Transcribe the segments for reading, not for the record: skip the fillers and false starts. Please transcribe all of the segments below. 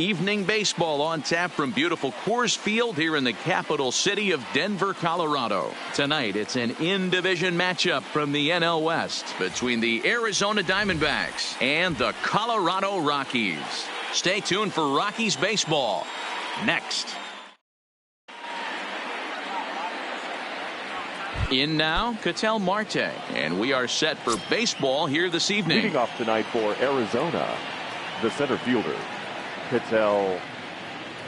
Evening baseball on tap from beautiful Coors Field here in the capital city of Denver, Colorado. Tonight, it's an in-division matchup from the NL West between the Arizona Diamondbacks and the Colorado Rockies. Stay tuned for Rockies baseball next. In now, Ketel Marte, and we are set for baseball here this evening. Leading off tonight for Arizona, the center fielder, Ketel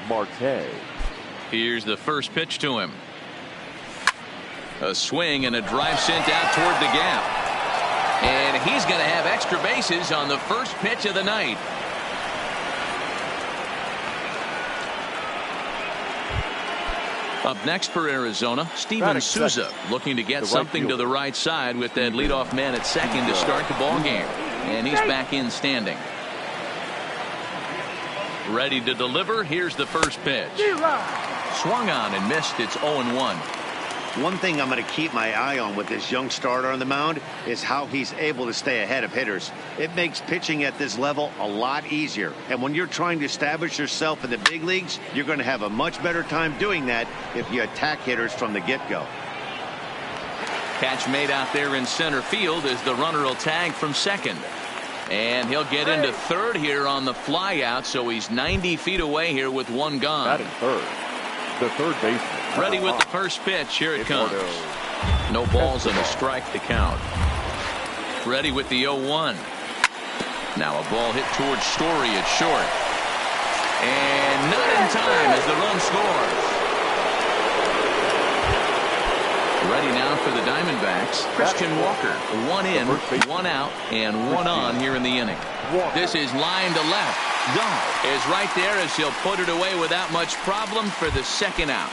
Marte. Here's the first pitch to him. A swing and a drive sent out toward the gap. And he's going to have extra bases on the first pitch of the night. Up next for Arizona, Steven Souza looking to get something to the right side with that leadoff man at second to start the ball game. And he's back in standing. Ready to deliver. Here's the first pitch. Swung on and missed. It's 0-1. One thing I'm going to keep my eye on with this young starter on the mound is how he's able to stay ahead of hitters. It makes pitching at this level a lot easier. And when you're trying to establish yourself in the big leagues, you're going to have a much better time doing that if you attack hitters from the get-go. Catch made out there in center field as the runner will tag from second. And he'll get into third here on the fly out, so he's 90 feet away here with one gone. Batting third, the third baseman. Ready with the first pitch. Here it comes. No balls and a strike to count. Ready with the 0-1. Now a ball hit towards Story at short. And not in time as the run scores. Ready now for the Diamondbacks. Christian Walker. One in, one out, and one on here in the inning. This is line to left. Dahl is right there as he'll put it away without much problem for the second out.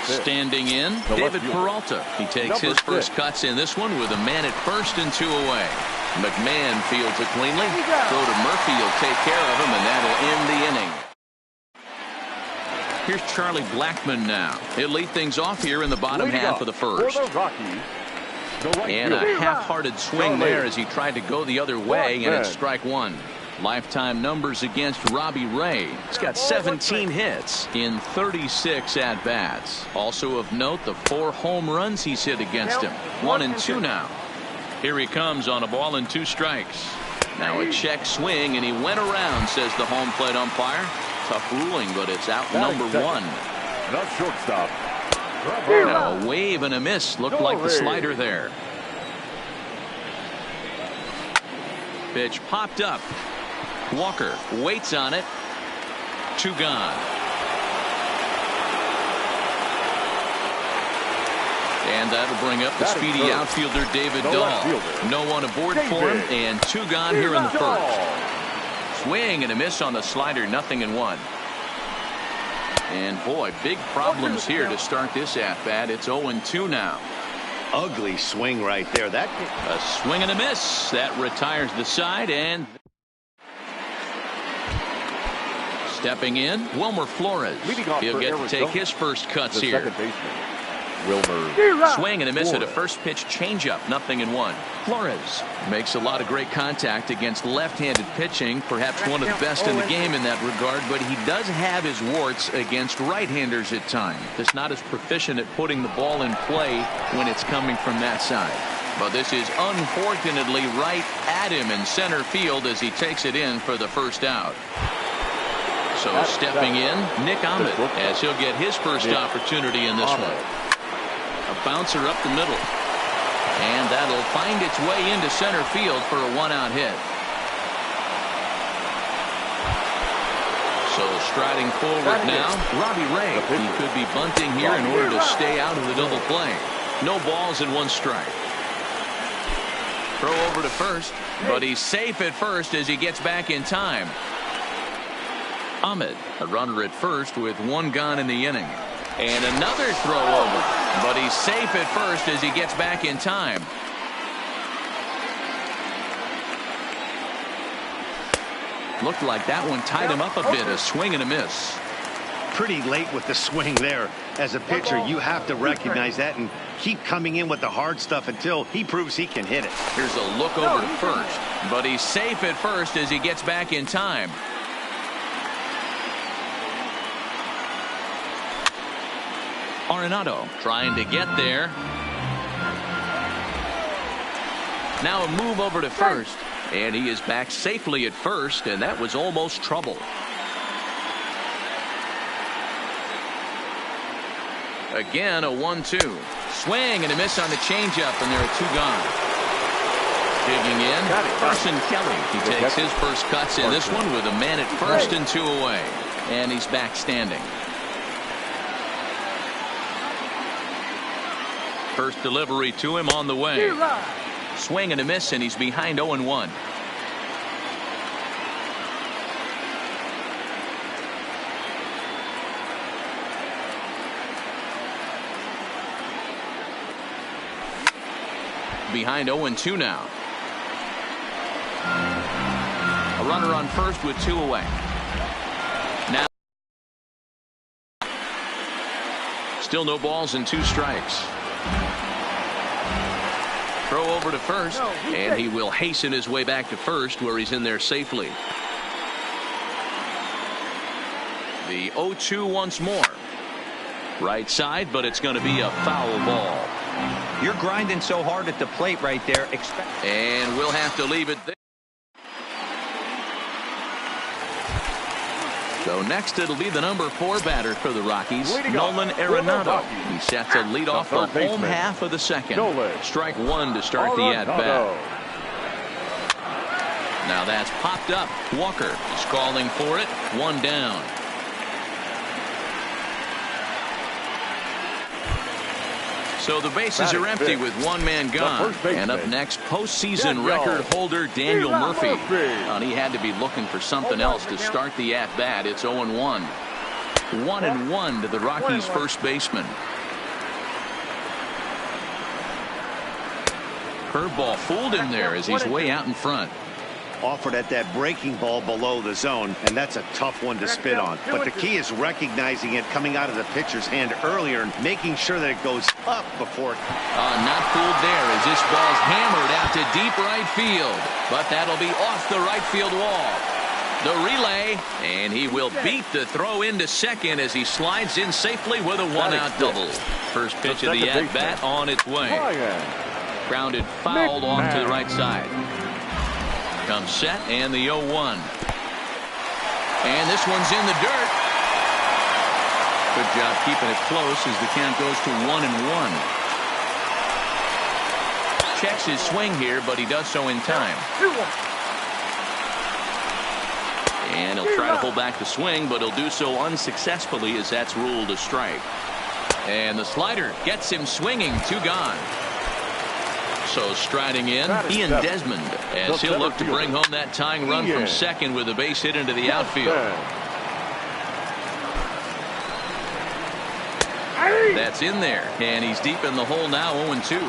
Standing in, David Peralta. He takes his first cuts in this one with a man at first and two away. McMahon fields it cleanly. Throw to Murphy. He'll take care of him, and that'll end the inning. Here's Charlie Blackmon now. He'll lead things off here in the bottom half of the first. And a half-hearted swing there as he tried to go the other way, and it's strike one. Lifetime numbers against Robbie Ray. He's got 17 hits in 36 at-bats. Also of note, the 4 home runs he's hit against him. 1 and 2 now. Here he comes on a ball and 2 strikes. Now a check swing, and he went around, says the home plate umpire. Tough ruling, but it's out number 1. Not shortstop. Now a wave and a miss. Looked like the slider there. Pitch popped up. Walker waits on it. 2 gone. And that'll bring up the speedy outfielder David Dahl. No one aboard for him, and 2 gone here in the first. Swing and a miss on the slider, 0-1. And boy, big problems here to start this at-bat. It's 0-2 now. Ugly swing right there. That a swing and a miss. That retires the side, and stepping in, Wilmer Flores. He'll get to take his first cuts here. Swing and a miss at a first pitch changeup, 0-1. Flores makes a lot of great contact against left-handed pitching, perhaps one of the best in the game in that regard, but he does have his warts against right-handers at times. He's not as proficient at putting the ball in play when it's coming from that side. But this is unfortunately right at him in center field as he takes it in for the first out. So stepping in, Nick Ahmed, as he'll get his first opportunity in this one. A bouncer up the middle. And that'll find its way into center field for a 1-out hit. So striding forward now, Robbie Ray. He could be bunting here in order to stay out of the double play. No balls and 1 strike. Throw over to first, but he's safe at first as he gets back in time. Ahmed, a runner at first with 1 gone in the inning. And another throw over, but he's safe at first as he gets back in time. Looked like that one tied him up a bit. A swing and a miss. Pretty late with the swing there. As a pitcher, you have to recognize that and keep coming in with the hard stuff until he proves he can hit it. Here's a look over to first, but he's safe at first as he gets back in time. Arenado trying to get there. Now a move over to first, and he is back safely at first, and that was almost trouble. Again, a 1-2. Swing and a miss on the changeup, and there are 2 gone. Digging in, Carson Kelly. He takes his first cuts in this one with a man at first and 2 away. And he's back standing. First delivery to him on the way. Swing and a miss, and he's behind 0-1. Behind 0-2 now. A runner on first with 2 away. Now still no balls and 2 strikes. Throw over to first, and he will hasten his way back to first, where he's in there safely. The 0-2 once more. Right side, but it's going to be a foul ball. You're grinding so hard at the plate right there. And we'll have to leave it there. So next it'll be the number 4 batter for the Rockies, Nolan Arenado. He set to lead off the home half of the second. Strike 1 to start the at-bat. Now that's popped up. Walker is calling for it. 1 down. So the bases are empty with 1 man gone. And up next, postseason record holder Daniel Murphy. And he had to be looking for something else to start the at-bat. It's 0-1. 1-1 to the Rockies' first baseman. Curveball fooled him there as he's way out in front. Offered at that breaking ball below the zone, and that's a tough one to spit on. But the key is recognizing it coming out of the pitcher's hand earlier and making sure that it goes up before. Not fooled there as this ball's hammered out to deep right field. But that'll be off the right field wall. The relay, and he will beat the throw into second as he slides in safely with a 1-out double. First pitch of the at-bat on its way. Grounded fouled off to the right side. Comes set, and the 0-1. And this one's in the dirt. Good job keeping it close as the count goes to 1-1. Checks his swing here, but he does so in time. And he'll try to pull back the swing, but he'll do so unsuccessfully as that's ruled a strike. And the slider gets him swinging. 2 gone. So striding in, Ian Desmond, as he'll look to bring home that tying run from second with a base hit into the outfield. That's in there, and he's deep in the hole now, 0-2.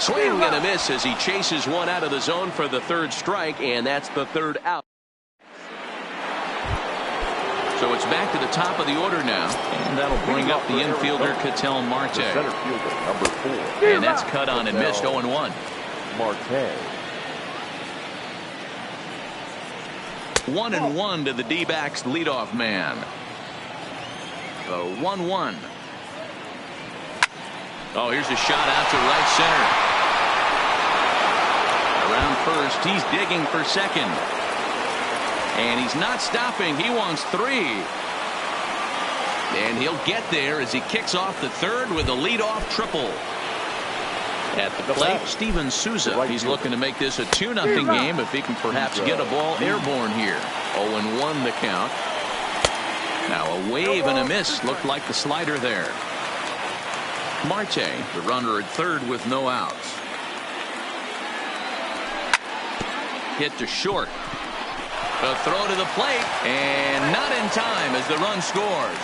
Swing and a miss as he chases one out of the zone for the 3rd strike, and that's the 3rd out. So it's back to the top of the order now, and that'll bring up the infielder Ketel Marte. Center fielder, number 4. And that's cut on and missed, 0-1. Marte. 1-1 to the D-backs leadoff man. The 1-1. Oh, here's a shot out to right center. Around first, he's digging for second. And he's not stopping. He wants 3. And he'll get there as he kicks off the 3rd with a leadoff triple. At the plate, Steven Souza. He's looking to make this a 2-0 game if he can perhaps get a ball airborne here. 0-1 the count. Now a wave and a miss looked like the slider there. Marte, the runner at 3rd with no outs. Hit to short. A throw to the plate, and not in time as the run scores.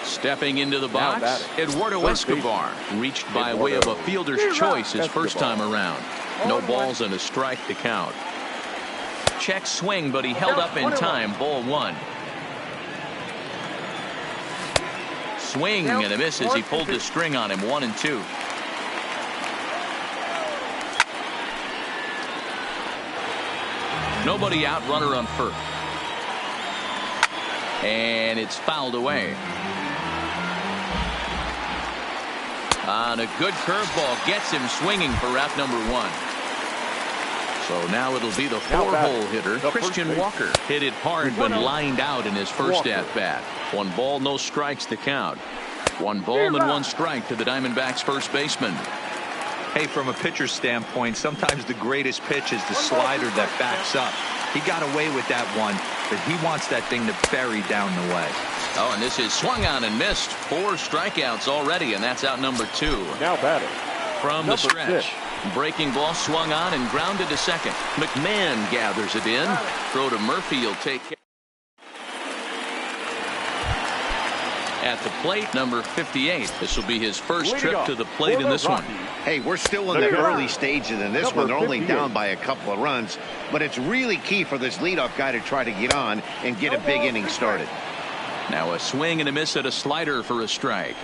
Stepping into the box, Eduardo Escobar reached by way of a fielder's choice his first time around. No balls and a strike to count. Check swing, but he held up in time. Ball 1. Swing and a miss as he pulled the string on him. 1-2. Nobody out, runner on first. And it's fouled away. On a good curveball, gets him swinging for out number 1. So now it'll be the 4-hole hitter, Christian Walker. Hit it hard but lined out in his first at-bat. 1 ball, no strikes to count. 1 ball and 1 strike to the Diamondbacks first baseman. Hey, from a pitcher's standpoint, sometimes the greatest pitch is the slider that backs up. He got away with that one, but he wants that thing to bury down the way. Oh, and this is swung on and missed. 4 strikeouts already, and that's out number 2. Now batting From the stretch. Breaking ball swung on and grounded to second. McMahon gathers it in. Throw to Murphy. He'll take care. At the plate, number 58. This will be his first trip to the plate in this one. Hey, we're still in the early stages in this one. They're only down by a couple of runs, but it's really key for this leadoff guy to try to get on and get a big inning started. Now a swing and a miss at a slider for a strike.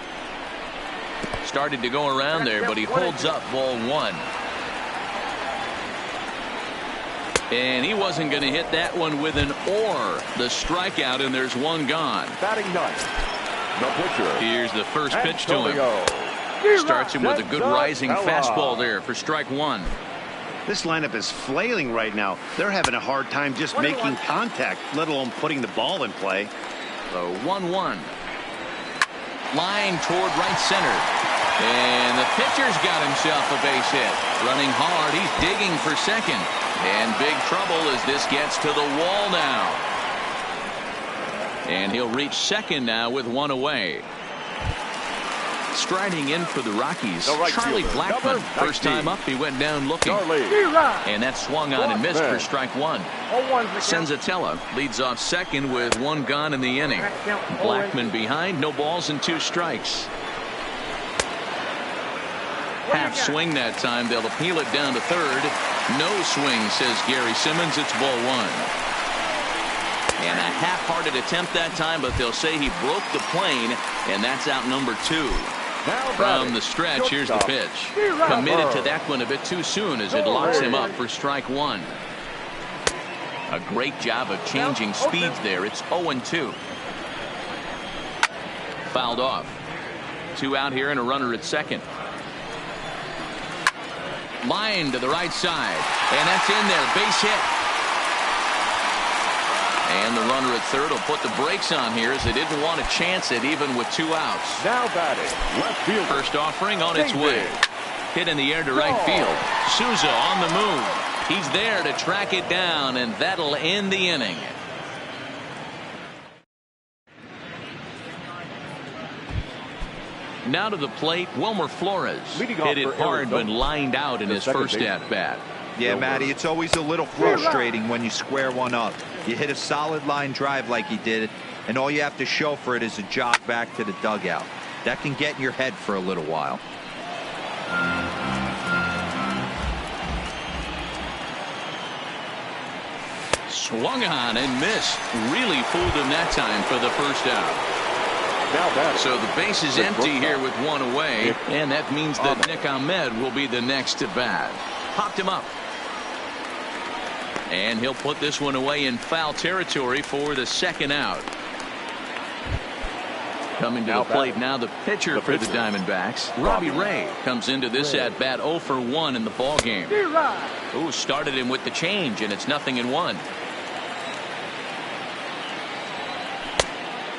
Started to go around there, but he holds up ball 1. And he wasn't going to hit that one with an or. The strikeout, and there's 1 gone. Batting ninth, the pitcher. Here's the first pitch to him. Starts him with a good rising fastball there for strike 1. This lineup is flailing right now. They're having a hard time just making contact, let alone putting the ball in play. So 1-1. Line toward right center. And the pitcher's got himself a base hit. Running hard. He's digging for second. And big trouble as this gets to the wall now. And he'll reach second now with 1 away. Striding in for the Rockies, Charlie Blackmon. First time up, he went down looking. And that swung on and missed for strike 1. Senzatella leads off second with 1 gone in the inning. Blackmon behind, no balls and 2 strikes. Half swing that time. They'll appeal it down to third. No swing, says Gary Simmons. It's ball 1. And a half-hearted attempt that time, but they'll say he broke the plane, and that's out number 2. From the stretch, here's the pitch. Committed to that one a bit too soon as it locks him up for strike 1. A great job of changing speeds there. It's 0-2. Fouled off. 2 out here and a runner at second. Line to the right side. And that's in there. Base hit. And the runner at third will put the brakes on here as they didn't want to chance it even with 2 outs. Now batting, left field. First offering on its way. Hit in the air to right field. Souza on the move. He's there to track it down, and that'll end the inning. Now to the plate, Wilmer Flores. Hit it hard when lined out in his first at-bat. Yeah, Matty, it's always a little frustrating when you square one up. You hit a solid line drive like he did, and all you have to show for it is a jog back to the dugout. That can get in your head for a little while. Swung on and missed. Really fooled him that time for the first out. So the base is empty here with 1 away, and that means that Nick Ahmed will be the next to bat. Popped him up. And he'll put this one away in foul territory for the second out. Coming to the plate now, the pitcher for the Diamondbacks, Robbie Ray, comes into this at bat 0 for 1 in the ball game. Ooh, started him with the change, and it's 0-1.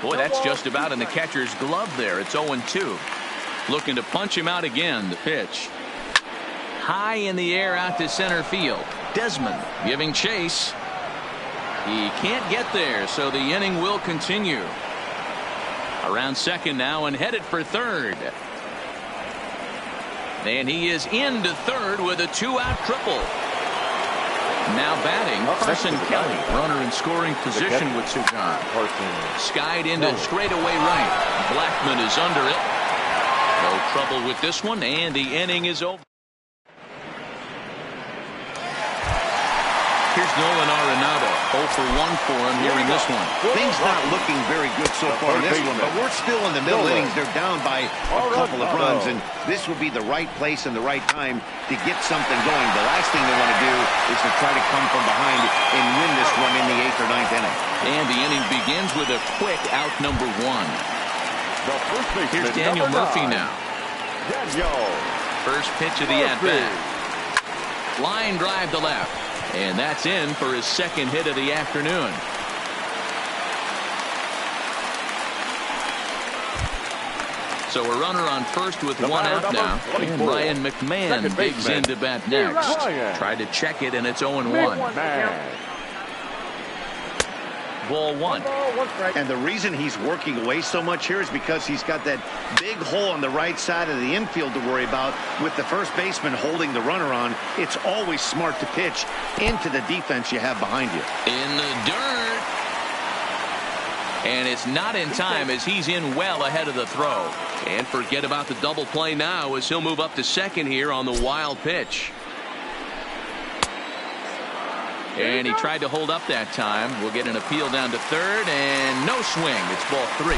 Boy, that's just about in the catcher's glove there. It's 0-2. Looking to punch him out again. The pitch. High in the air out to center field. Desmond giving chase. He can't get there, so the inning will continue. Around second now and headed for third. And he is into third with a 2-out triple. Now batting, Carson Kelly, runner in scoring position with 2 gone. Skied into straightaway right. Blackmon is under it. No trouble with this one, and the inning is over. Here's Nolan Arenado. 0 for 1 for him here in this one. Things not looking very good so far in this one, but we're still in the middle innings. They're down by a couple of runs, and this would be the right place and the right time to get something going. The last thing they want to do is to try to come from behind and win this one in the 8th or 9th inning. And the inning begins with a quick out number 1. The first baseman, here's Daniel Murphy now. First pitch of the at-bat. Line drive to left. And that's in for his second hit of the afternoon. So a runner on first with one out now. And Ryan McMahon digs into bat next. Tried to check it, and it's 0-1. Ball 1. And the reason he's working away so much here is because he's got that big hole on the right side of the infield to worry about. With the first baseman holding the runner on, it's always smart to pitch into the defense you have behind you. In the dirt. And it's not in time as he's in well ahead of the throw. And forget about the double play now as he'll move up to second here on the wild pitch. And he tried to hold up that time. We'll get an appeal down to third, and no swing. It's ball 3.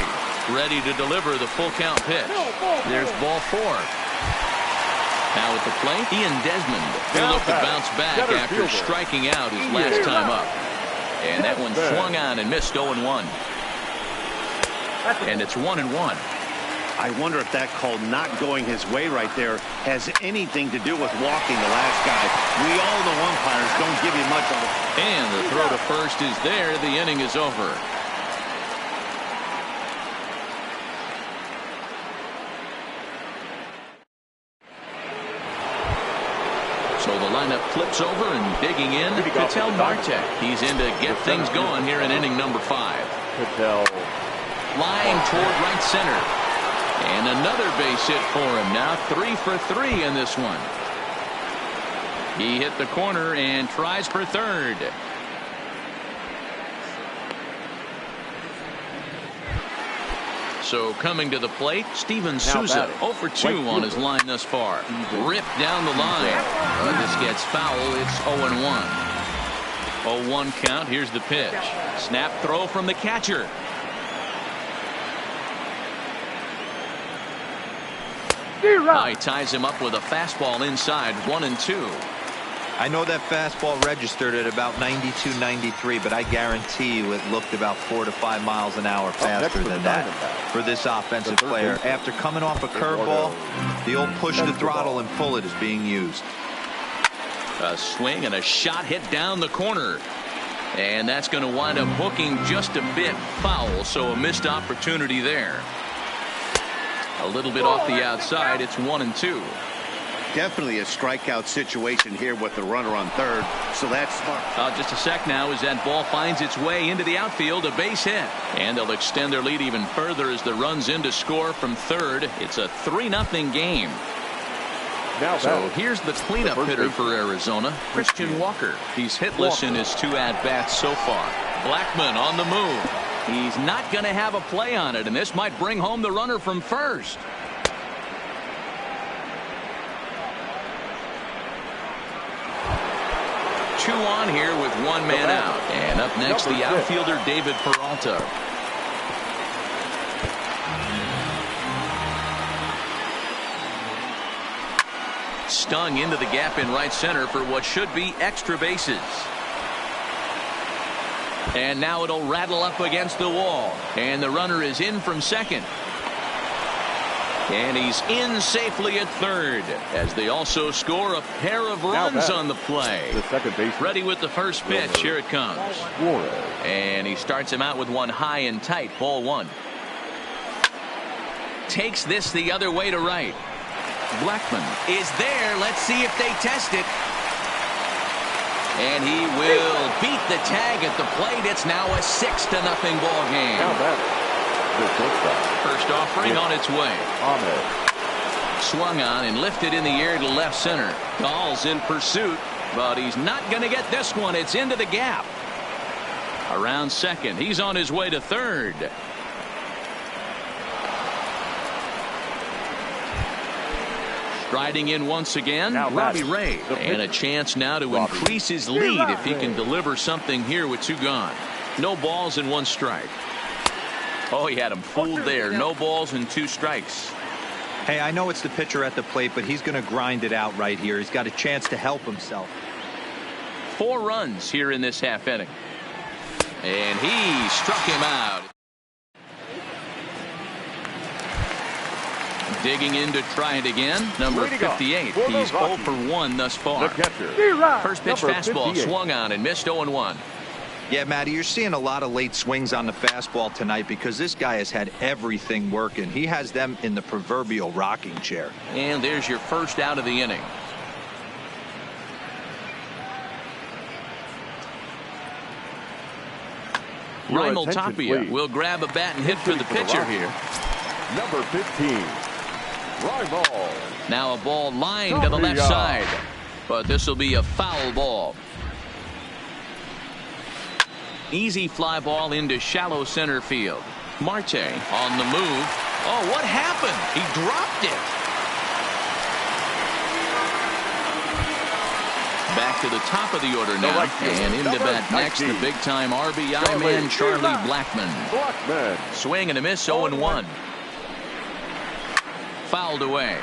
Ready to deliver the full count pitch. There's ball 4. Now at the plate, Ian Desmond. He'll look to bounce back after striking out his last time up. And that one swung on and missed 0-1. And it's 1-1. I wonder if that call not going his way right there has anything to do with walking the last guy. We all know umpires don't give you much of it. And the throw to first is there. The inning is over. So the lineup flips over and digging in. Ketel Marte. He's in to get things going here in inning number 5. Ketel. Line toward right center. And another base hit for him. Now 3 for 3 in this one. He hit the corner and tries for third. So coming to the plate, Steven Souza 0 for 2 on his line thus far. Ripped down the line. This gets foul. It's 0-1. 0-1 count. Here's the pitch. Snap throw from the catcher. He ties him up with a fastball inside. 1-2. I know that fastball registered at about 92, 93, but I guarantee you it looked about 4 to 5 miles an hour faster than that for this offensive player. After coming off a curveball, the old push the throttle and pull it is being used. A swing and a shot hit down the corner. And that's going to wind up hooking just a bit foul, so a missed opportunity there. A little bit off the outside. It's 1-2. Definitely a strikeout situation here with the runner on third, so that's smart. Just a sec now as that ball finds its way into the outfield. A base hit. And they'll extend their lead even further as the run's in to score from third. It's a 3-0 game. So here's the cleanup hitter for Arizona, Christian Walker. He's hitless in his 2 at-bats so far. Blackmon on the move. He's not going to have a play on it, and this might bring home the runner from first. Two on here with 1 man out. And up next, the outfielder, David Peralta. Stung into the gap in right center for what should be extra bases. And now it'll rattle up against the wall. And the runner is in from second. And he's in safely at third as they also score a pair of runs on the play. The second base. Ready with the first pitch. Here it comes. And he starts him out with one high and tight. Ball 1. Takes this the other way to right. Blackmon is there. Let's see if they test it. And he will beat the tag at the plate. It's now a 6-0 ball game. First offering on its way. Swung on and lifted in the air to left center. Dahl's in pursuit, but he's not going to get this one. It's into the gap. Around second. He's on his way to third. Striding in once again, Now Robbie batting, Ray. the And a pitcher, chance now to Robbie increase his lead if he can Ray. deliver something here with 2 gone. No balls and 1 strike. Oh, he had him fooled there. No balls and 2 strikes. Hey, I know it's the pitcher at the plate, but he's going to grind it out right here. He's got a chance to help himself. 4 runs here in this half inning. And he struck him out. Digging in to try it again. Number 58. He's 0 for 1 thus far. The catcher, First pitch number fastball 58. swung on and missed 0-1. Yeah, Matty, you're seeing a lot of late swings on the fastball tonight because this guy has had everything working. He has them in the proverbial rocking chair. And there's your first out of the inning. Your Raimel attention, Tapia please. will grab a bat and hit for the Hitting for the pitcher Rockies. here. Number 15, Raimel. Now a ball lined to the left Tapia. side. But this will be a foul ball. Easy fly ball into shallow center field. Marte on the move. Oh, what happened? He dropped it. Back to the top of the order now. right fielder, And into number bat next, the 19. big-time RBI man, Charlie Blackmon. Blackman. Swing and a miss, 0-1. Fouled away.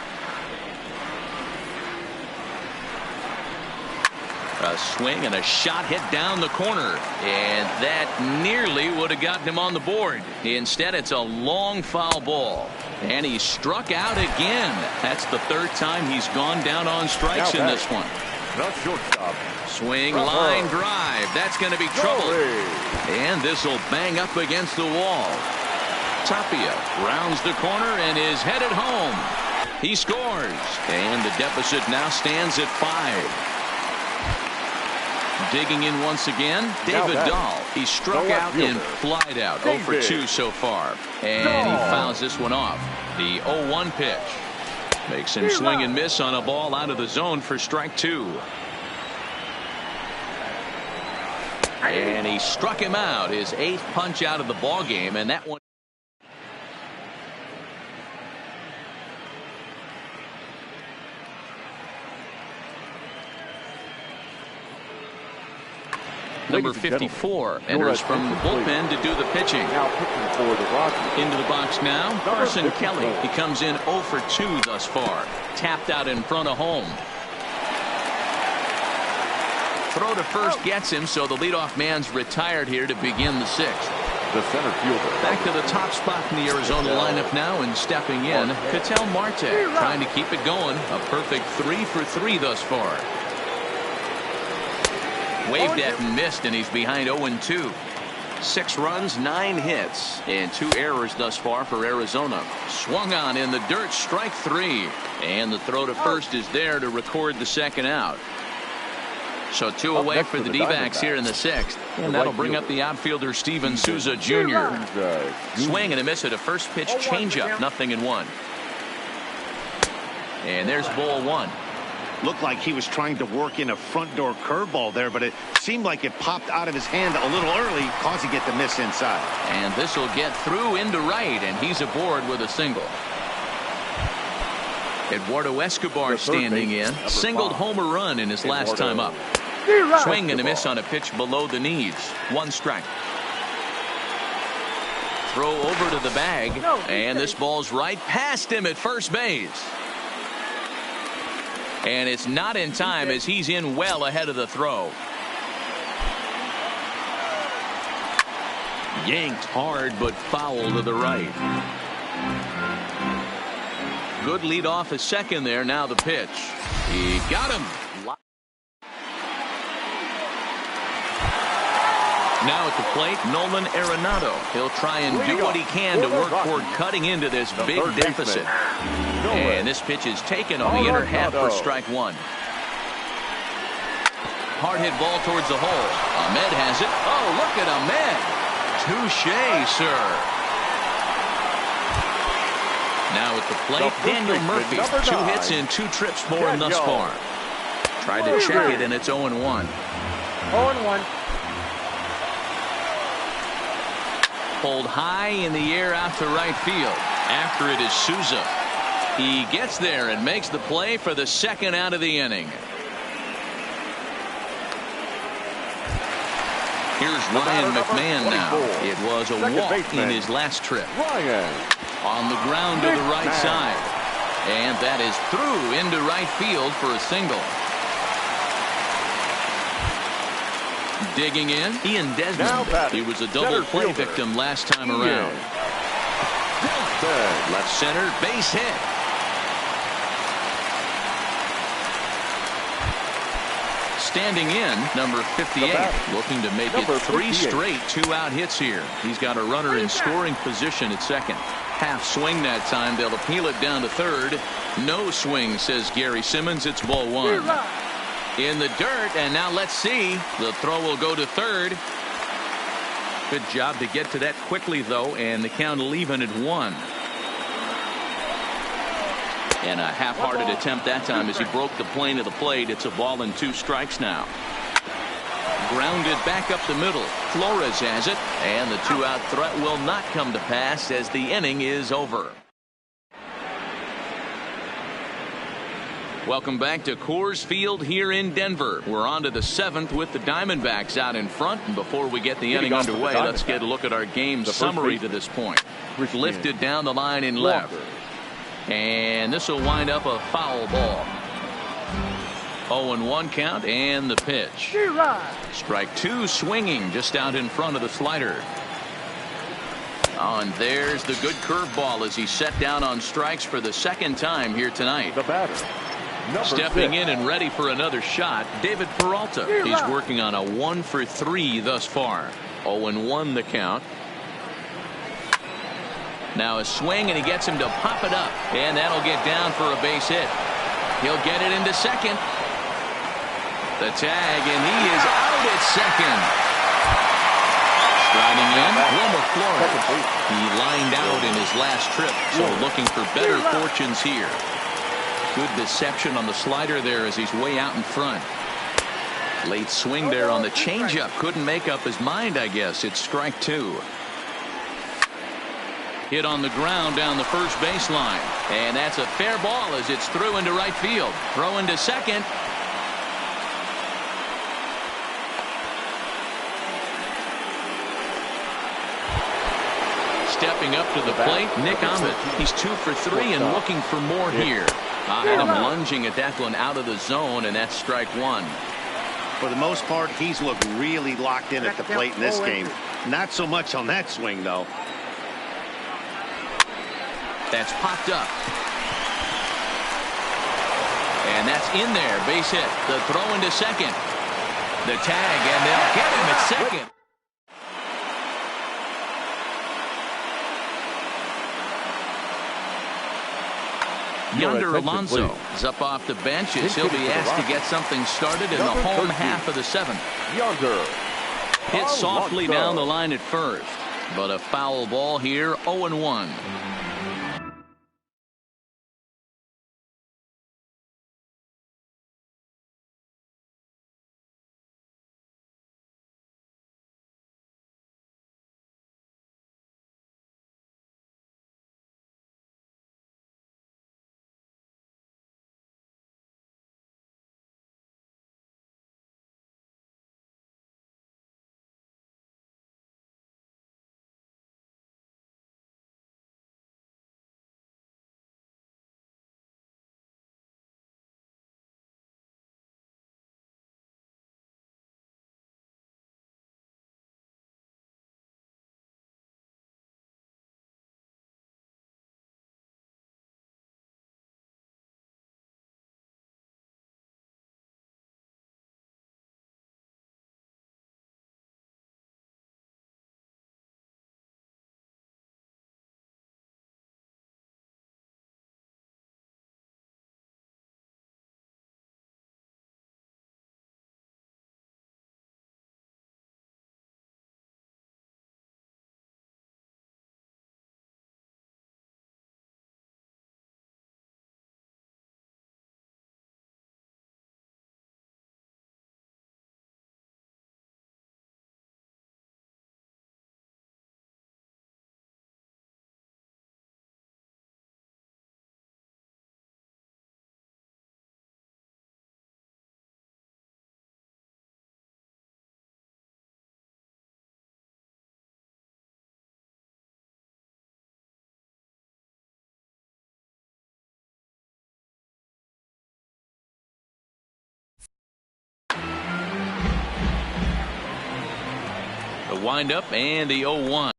A swing and a shot hit down the corner. And that nearly would have gotten him on the board. Instead, it's a long foul ball. And he struck out again. That's the 3rd time he's gone down on strikes in this one. The shortstop. Swing, line drive. That's going to be trouble. And this will bang up against the wall. Tapia rounds the corner and is headed home. He scores. And the deficit now stands at 5. Digging in once again, David Dahl. He struck out and flied out. 0 for 2 so far. And he fouls this one off. The 0-1 pitch. Makes him swing and miss on a ball out of the zone for strike 2. And he struck him out. His 8th punch out of the ball game, and that one. Number 54 enters from the bullpen to do the pitching. Now pitching for the Rockies. Into the box now, Carson Kelly. He comes in 0 for 2 thus far. Tapped out in front of home. Throw to first gets him, so the leadoff man's retired here to begin the 6th. The center fielder. Back to the top spot in the Arizona lineup now, and stepping in, Ketel Marte, trying to keep it going. A perfect 3 for 3 thus far. Waved at and missed, and he's behind 0-2. 6 runs, 9 hits, and 2 errors thus far for Arizona. Swung on in the dirt, strike 3. And the throw to first is there to record the 2nd out. So 2 away for the D-backs here in the 6th. And that'll bring up the outfielder Steven Souza Jr. Swing and a miss at a first pitch changeup, 0-1. And there's ball 1. Looked like he was trying to work in a front door curveball there, but it seemed like it popped out of his hand a little early, causing it to miss inside. And this will get through into right, and he's aboard with a single. Eduardo Escobar standing in. Singled homer run in his last time up. Swing and a miss on a pitch below the knees. 1 strike. Throw over to the bag, and this ball's right past him at first base. And it's not in time as he's in well ahead of the throw. Yanked hard, but foul to the right. Good lead off his second there. Now the pitch. He got him. Now at the plate, Nolan Arenado. He'll try and do what he can to work toward cutting into this big deficit. And this pitch is taken on the inner half for strike 1. Hard hit ball towards the hole. Ahmed has it. Oh, look at Ahmed. Touché, sir. Now at the plate, Daniel Murphy. 2 hits and 2 trips for him thus far. Tried to check it, and it's 0-1. 0-1. Pulled high in the air out to right field. After it is Souza. He gets there and makes the play for the second out of the inning. Here's Ryan McMahon now. It was a walk in his last trip. Ryan. On the ground to the right side. And that is through into right field for a single. Digging in, Ian Desmond. He was a double play victim last time around. Left center, base hit. Standing in, number 58, looking to make it 3 straight 2-out hits here. He's got a runner in scoring position at second. Half swing that time. They'll appeal it down to third. No swing, says Gary Simmons. It's ball 1. In the dirt, and now let's see. The throw will go to third. Good job to get to that quickly, though, and the count will even at 1. And a half-hearted attempt that time as he broke the plane of the plate. It's a ball and 2 strikes now. Grounded back up the middle. Flores has it, and the 2-out threat will not come to pass as the inning is over. Welcome back to Coors Field here in Denver. We're on to the 7th with the Diamondbacks out in front. And before we get the inning underway, let's get a look at our game summary to this point. Lifted down the line in left. And this will wind up a foul ball. 0-1 count and the pitch. Strike 2 swinging just out in front of the slider. Oh, and there's the good curveball as he set down on strikes for the second time here tonight. The batter. Stepping in and ready for another shot, David Peralta. He's working on a 1 for 3 thus far. 0-1 the count. Now a swing, and he gets him to pop it up, and that'll get down for a base hit. He'll get it into second. The tag, and he is out at second. Striding in, Wilmer Flores. He lined out in his last trip, so looking for better fortunes here. Good deception on the slider there as he's way out in front. Late swing there on the changeup. Couldn't make up his mind, I guess. It's strike 2. Hit on the ground down the first baseline. And that's a fair ball as it's through into right field. Throw into second. Stepping up to the plate, Nick Ahmed. He's 2 for 3 and looking for more here. Had him lunging at that one out of the zone, and that's strike 1. For the most part, he's looked really locked in at the plate in this game. Not so much on that swing, though. That's popped up. And that's in there. Base hit. The throw into second. The tag, and they'll get him at second. Yonder Alonso is up off the bench as he'll be asked to get something started in the home half of the 7th. Yonder. Hit softly down the line at first, but a foul ball here. 0-1. windup and the 0-1.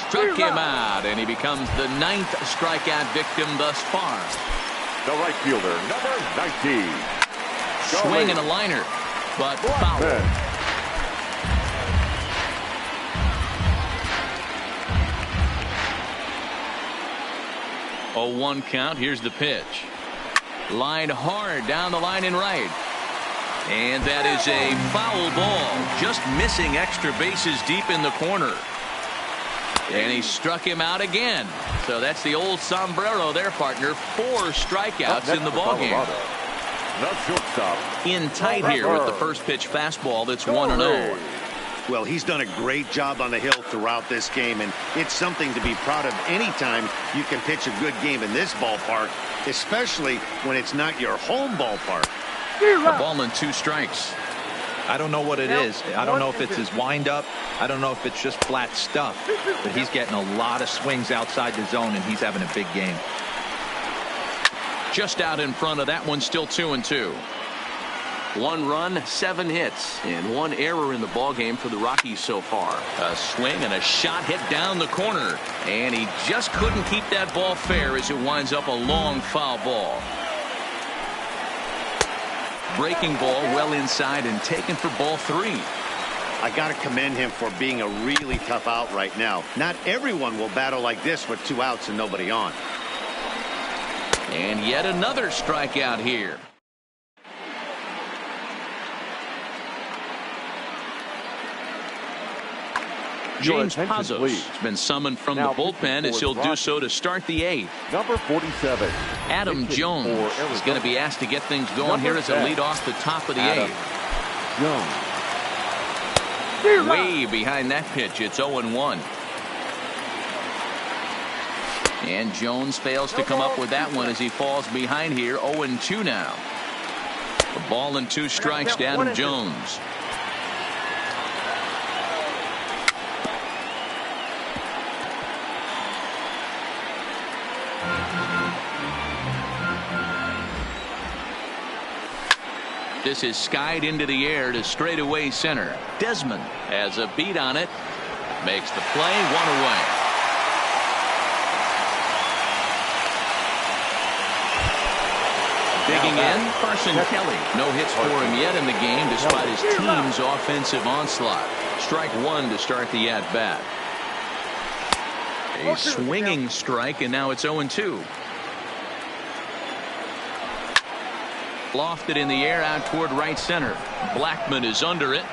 Struck him out, and he becomes the 9th strikeout victim thus far. The right fielder, number 19. Swing and a liner, but foul. 0-1 count. Here's the pitch. Lined hard down the line and right. And that is a foul ball. Just missing extra bases deep in the corner. And he struck him out again. So that's the old sombrero there, partner. 4 strikeouts in the ballgame. The shortstop. In tight here with the first pitch fastball that's 1-0. Well, he's done a great job on the hill throughout this game, and it's something to be proud of anytime you can pitch a good game in this ballpark, especially when it's not your home ballpark. A ball and 2 strikes. I don't know what it is. I don't know if it's his windup. I don't know if it's just flat stuff. But he's getting a lot of swings outside the zone, and he's having a big game. Just out in front of that one, still 2-2. 1 run, 7 hits, and 1 error in the ballgame for the Rockies so far. A swing and a shot hit down the corner, and he just couldn't keep that ball fair as it winds up a long foul ball. Breaking ball well inside and taken for ball 3. I got to commend him for being a really tough out right now. Not everyone will battle like this with 2 outs and nobody on. And yet another strikeout here. James Pazos has been summoned from the bullpen as he'll do so to start the 8th. Number 47. Adam Jones is going to be asked to get things going here as a lead off the top of the 8th. Way behind that pitch. It's 0-1. And Jones fails to come up with that one as he falls behind here. 0-2 now. A ball and 2 strikes to Adam Jones. This is skied into the air to straightaway center. Desmond has a beat on it. Makes the play. 1 away. Digging in, Carson Kelly. No hits for him yet in the game despite his team's offensive onslaught. Strike 1 to start the at-bat. A swinging strike, and now it's 0-2. Lofted in the air out toward right center. Blackman is under it,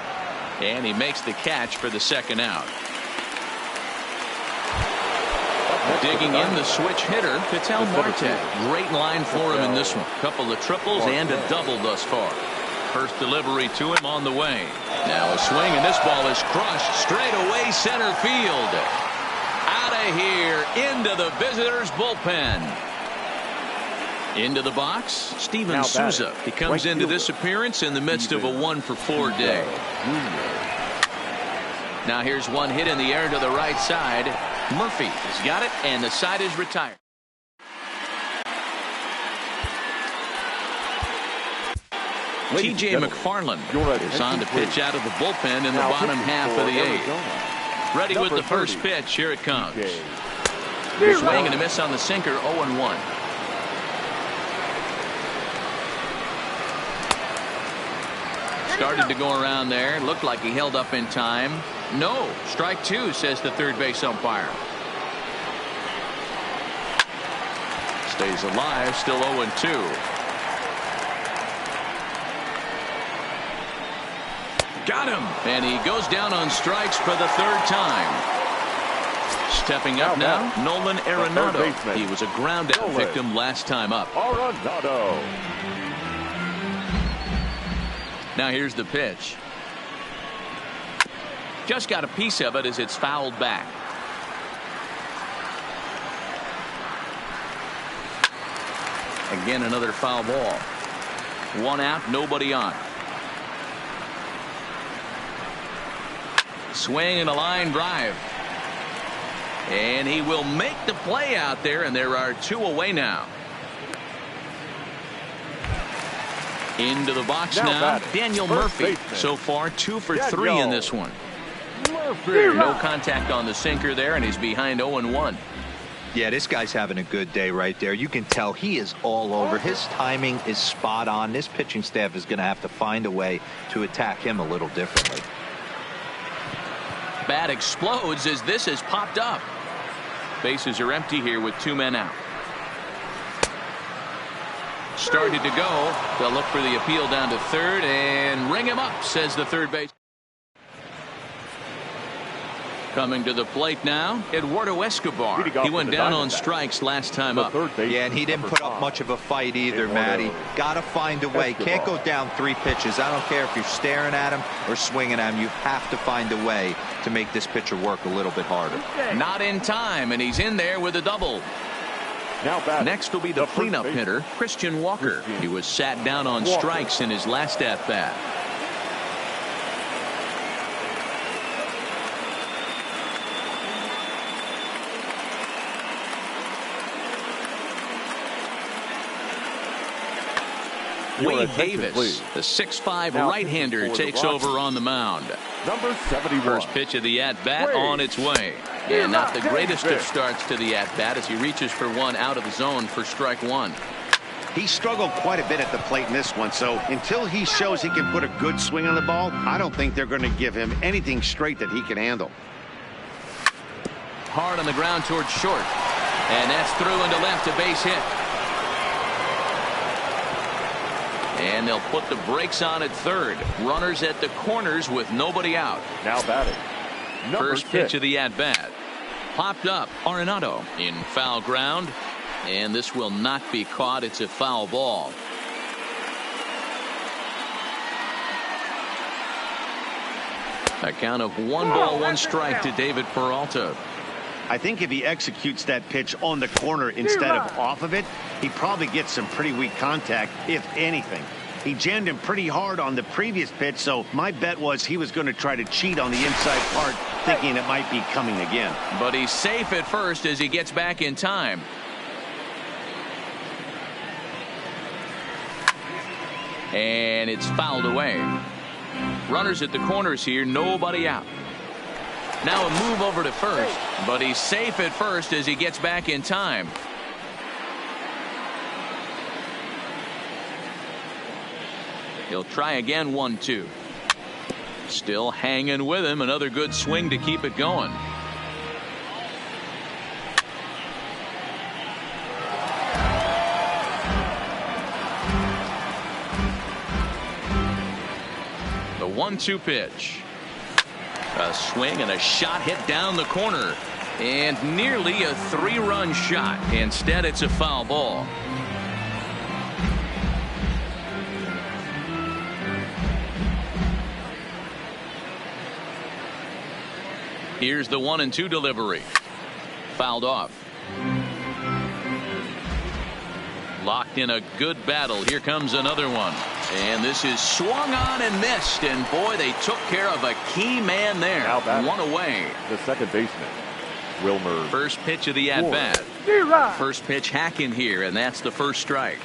and he makes the catch for the 2nd out. Digging in, the switch hitter, Ketel Marte. Great line for him in this one. Couple of triples and a double thus far. First delivery to him on the way. Now a swing, and this ball is crushed straight away center field. Out of here into the visitors' bullpen. Into the box, Steven Souza. He comes into this appearance in the midst of a 1-for-4 day. Now here's one hit in the air to the right side. Murphy has got it, and the side is retired. T.J. McFarland is on to pitch out of the bullpen in the bottom half of the 8th. Ready with the first pitch. Here it comes. Swing and a miss on the sinker. 0-1. Started to go around there. Looked like he held up in time. No. Strike 2, says the third base umpire. Stays alive. Still 0-2. Got him. And he goes down on strikes for the 3rd time. Stepping up now, Nolan Arenado. He was a ground out victim last time up. Arenado. Now here's the pitch. Just got a piece of it as it's fouled back. Again, another foul ball. 1 out, nobody on. Swing and a line drive. And he will make the play out there, and there are 2 away now. Into the box now, Daniel Murphy. So far, 2 for 3 in this one. No contact on the sinker there, and he's behind 0-1. Yeah, this guy's having a good day right there. You can tell he is all over. His timing is spot on. This pitching staff is going to have to find a way to attack him a little differently. Bat explodes as this has popped up. Bases are empty here with 2 men out. Started to go. They'll look for the appeal down to third and ring him up, says the third base. Coming to the plate now, Eduardo Escobar. He went down on strikes last time up. Yeah, and he didn't put up much of a fight either, Matty. Got to find a way. Can't go down 3 pitches. I don't care if you're staring at him or swinging at him. You have to find a way to make this pitcher work a little bit harder. Not in time, and he's in there with a double. Next will be the cleanup hitter, Christian Walker. He was sat down on strikes in his last at-bat. Wade Davis, the 6'5" right-hander, takes over on the mound. Number 71. First pitch of the at-bat on its way. And not the greatest of starts to the at-bat as he reaches for one out of the zone for strike 1. He struggled quite a bit at the plate in this one, so until he shows he can put a good swing on the ball, I don't think they're going to give him anything straight that he can handle. Hard on the ground towards short. And that's through into left, a base hit. And they'll put the brakes on at third. Runners at the corners with nobody out. Now batting. First pitch of the at-bat. Popped up. Arenado in foul ground. And this will not be caught. It's a foul ball. A count of 1 ball, 1 strike to David Peralta. I think if he executes that pitch on the corner instead of off of it, he probably gets some pretty weak contact, if anything. He jammed him pretty hard on the previous pitch, so my bet was he was going to try to cheat on the inside part, thinking it might be coming again. But he's safe at first as he gets back in time. And it's fouled away. Runners at the corners here, nobody out. Now a move over to first, but he's safe at first as he gets back in time. He'll try again, 1-2. Still hanging with him. Another good swing to keep it going. The 1-2 pitch. A swing and a shot hit down the corner. And nearly a 3-run shot. Instead, it's a foul ball. Here's the 1-2 delivery. Fouled off. Locked in a good battle. Here comes another one. And this is swung on and missed. And boy, they took care of a key man there. One away. The second baseman, Wilmer. First pitch of the at-bat. First pitch hacking here, and that's the first strike.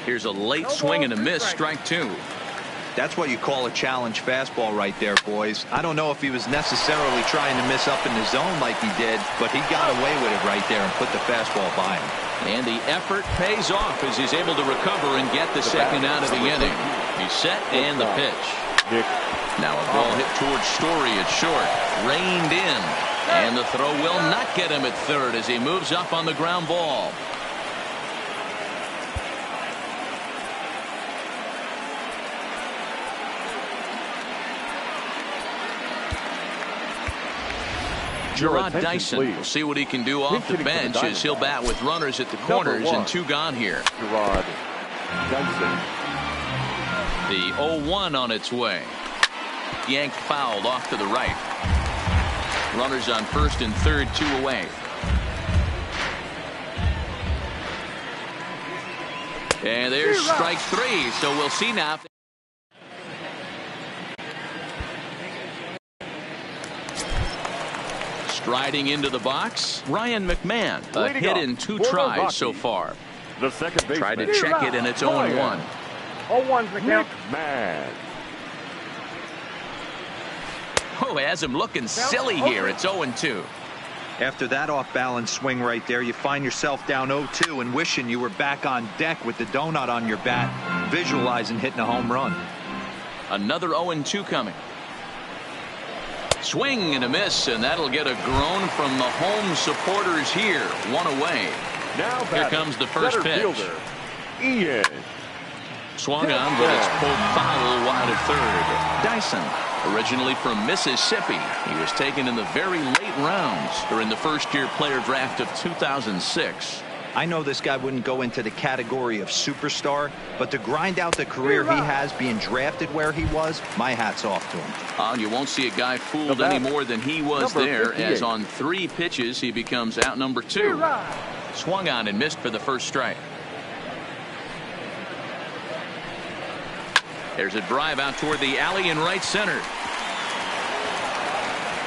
Here's a late swing and a miss, strike 2. That's what you call a challenge fastball right there, boys. I don't know if he was necessarily trying to miss up in the zone like he did, but he got away with it right there and put the fastball by him. And the effort pays off as he's able to recover and get the second out of the inning. He's set and the pitch. Now a ball hit towards Story at short. Reined in. And the throw will not get him at third as he moves up on the ground ball. Gerard Dyson will see what he can do off the bench as he'll bat with runners at the corners and 2 gone here. Gerard Dyson. The 0-1 on its way. Yanked fouled off to the right. Runners on first and third, 2 away. And there's strike 3. So we'll see now. Striding into the box, Ryan McMahon. A Leading hit off in 2 for the tries so Rockies, far. the second baseman. Tried to check it, and it's 0-1. 0-1's the count. McMahon. Oh, has him looking silly here. It's 0-2. After that off-balance swing right there, you find yourself down 0-2 and wishing you were back on deck with the donut on your bat, visualizing hitting a home run. Another 0-2 coming. Swing and a miss, and that'll get a groan from the home supporters here. 1 away. Now Here comes the first center pitch. fielder, Ian. Swung on, but it's pulled foul wide of third. Dyson, originally from Mississippi. He was taken in the very late rounds during the first-year player draft of 2006. I know this guy wouldn't go into the category of superstar, but to grind out the career he has being drafted where he was, my hat's off to him. You won't see a guy fooled any more than he was Number there, 58. as on 3 pitches he becomes out number 2. Swung on and missed for the first strike. There's a drive out toward the alley in right center.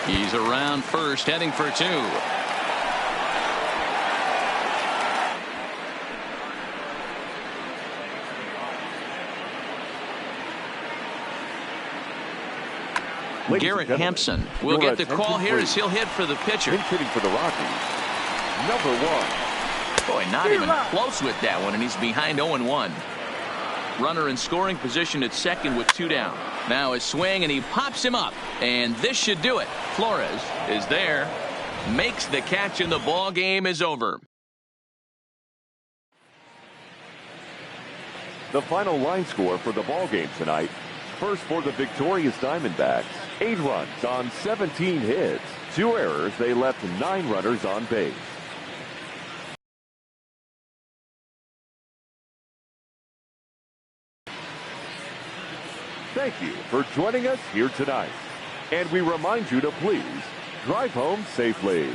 He's around first, heading for 2. Garrett Hampson will get the call here as he'll hit for the pitcher. Pinch hitting for the Rockies, number 1. Boy, not even close with that one, and he's behind 0-1. Runner in scoring position at second with 2 down. Now a swing, and he pops him up, and this should do it. Flores is there, makes the catch, and the ball game is over. The final line score for the ball game tonight. First for the victorious Diamondbacks, 8 runs on 17 hits. 2 errors. They left 9 runners on base. Thank you for joining us here tonight. And we remind you to please drive home safely.